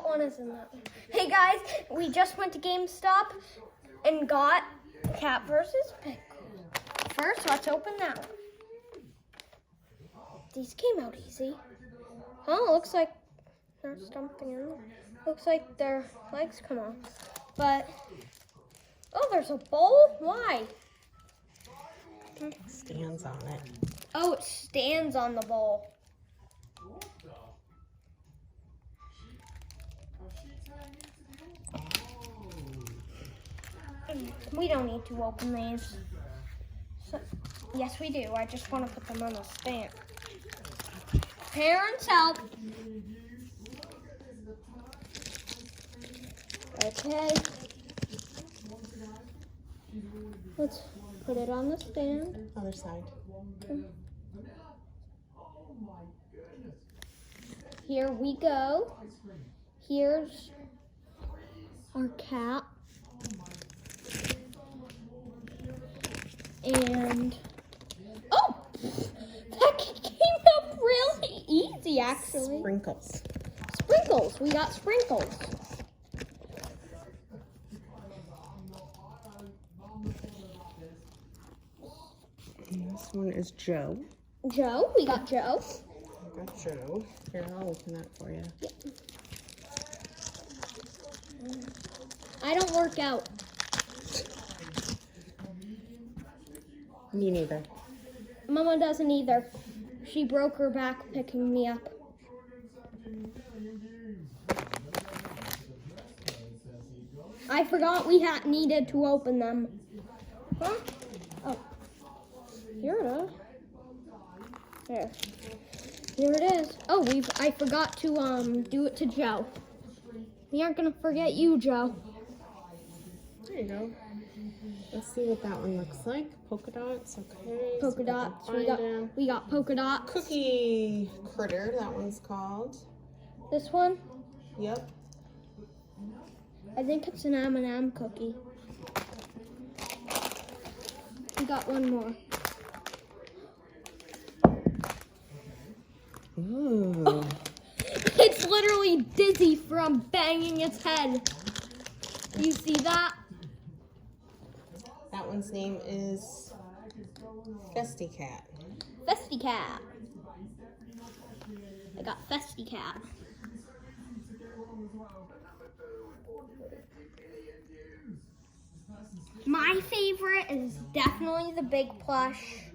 What one is in that one? Hey guys, we just went to GameStop and got Cat versus Pickles. First, let's open that one. These came out easy. Oh, looks like there's something in there. Looks like their legs come off. But, oh, there's a bowl? Why? It stands on it. Oh, it stands on the bowl. We don't need to open these. So, yes, we do. I just want to put them on the stand. Parents, help. Okay. Let's put it on the stand. Other side. Here we go. Here's our cat. And, oh, that came up really easy, actually. Sprinkles. Sprinkles, we got sprinkles. And this one is Joe. Joe, we got Joe. I got Joe. Here, I'll open that for you. Yep. I don't work out. Me neither. Mama doesn't either. She broke her back picking me up. I forgot we needed to open them. Huh? Oh. Here it is. There. Here it is. Oh, I forgot to do it to Joe. We aren't gonna forget you, Joe. There you go. Let's see what that one looks like. Polka dots, okay. Polka dots. We got polka dots. Cookie critter, that one's called. This one? Yep. I think it's an M&M cookie. We got one more. Ooh. Oh, it's literally dizzy from banging its head. Do you see that? That one's name is Festy Cat. Festy Cat. I got Festy Cat. My favorite is definitely the big plush.